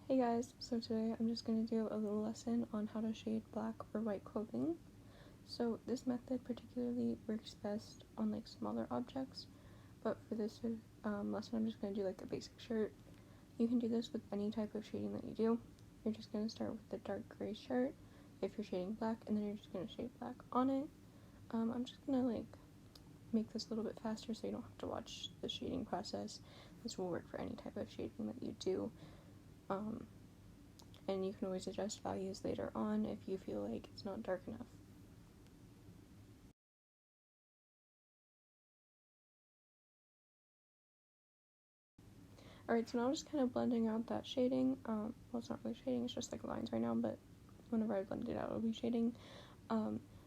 Hey guys, so today I'm just going to do a little lesson on how to shade black or white clothing. So this method particularly works best on like smaller objects, but for this lesson I'm just going to do like a basic shirt. You can do this with any type of shading that you do. You're just going to start with the dark gray shirt if you're shading black, and then you're just going to shade black on it. I'm just going to like make this a little bit faster so you don't have to watch the shading process. This will work for any type of shading that you do. And you can always adjust values later on if you feel like it's not dark enough. Alright, so now I'm just kind of blending out that shading. Well, it's not really shading, it's just like lines right now, but whenever I blend it out, it'll be shading.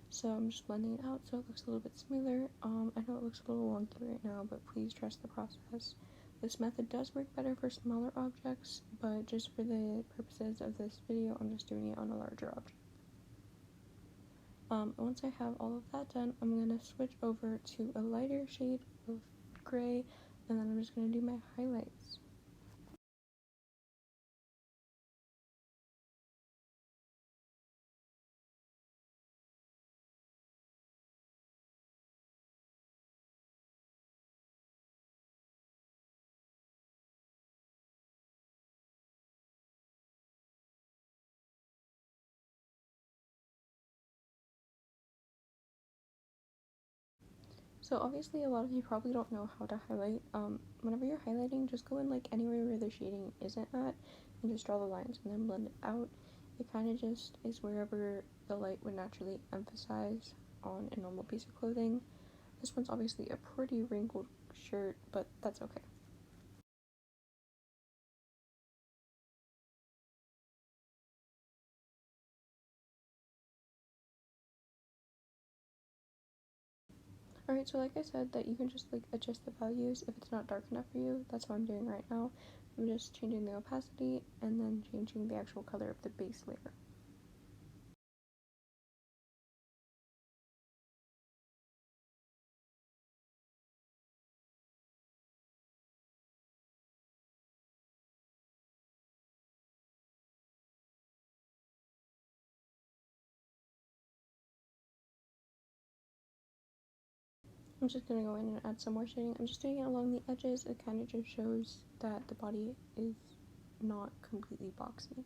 So I'm just blending it out so it looks a little bit smoother. I know it looks a little wonky right now, but please trust the process. This method does work better for smaller objects, but just for the purposes of this video, I'm just doing it on a larger object. Once I have all of that done, I'm going to switch over to a lighter shade of gray, and then I'm just going to do my highlights. So obviously a lot of you probably don't know how to highlight. Whenever you're highlighting, just go in like anywhere where the shading isn't at and just draw the lines and then blend it out. It kind of just is wherever the light would naturally emphasize on a normal piece of clothing. This one's obviously a pretty wrinkled shirt, but that's okay. Alright, so like I said, that you can just like adjust the values if it's not dark enough for you. That's what I'm doing right now. I'm just changing the opacity and then changing the actual color of the base layer. I'm just gonna go in and add some more shading. I'm just doing it along the edges. It kind of just shows that the body is not completely boxy.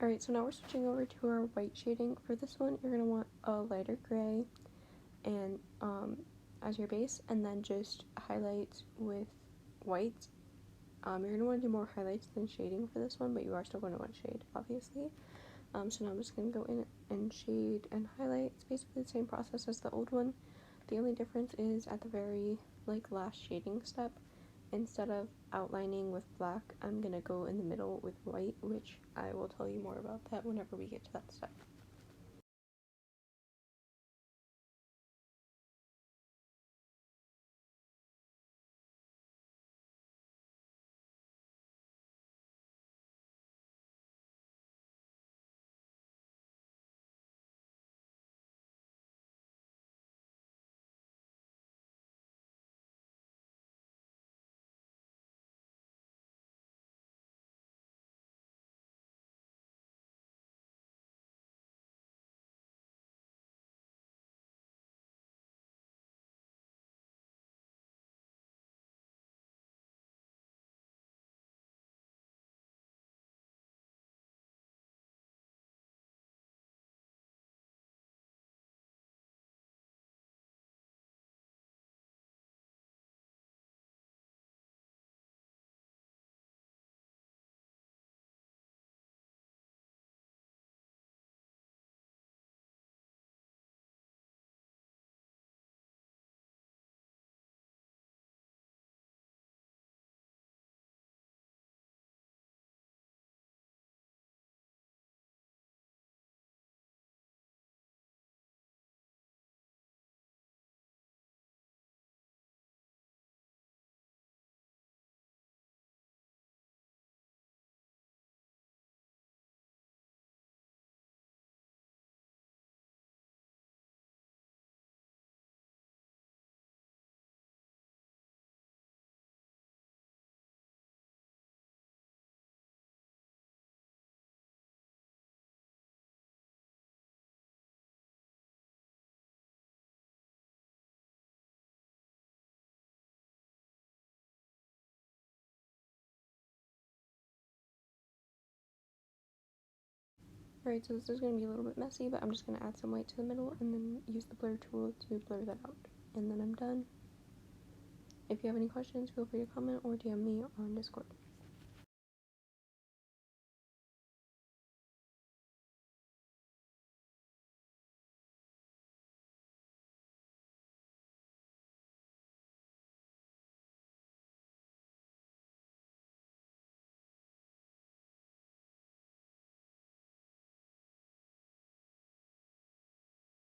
Alright, so now we're switching over to our white shading. For this one, you're gonna want a lighter gray and as your base, and then just highlight with white. You're gonna want to do more highlights than shading for this one, but you are still going to want shade, obviously. So now I'm just gonna go in and shade and highlight. It's basically the same process as the old one. The only difference is at the very last shading step, instead of outlining with black, I'm gonna go in the middle with white, which I will tell you more about that whenever we get to that step. Alright, so this is going to be a little bit messy, but I'm just going to add some white to the middle and then use the blur tool to blur that out. And then I'm done. If you have any questions, feel free to comment or DM me on Discord.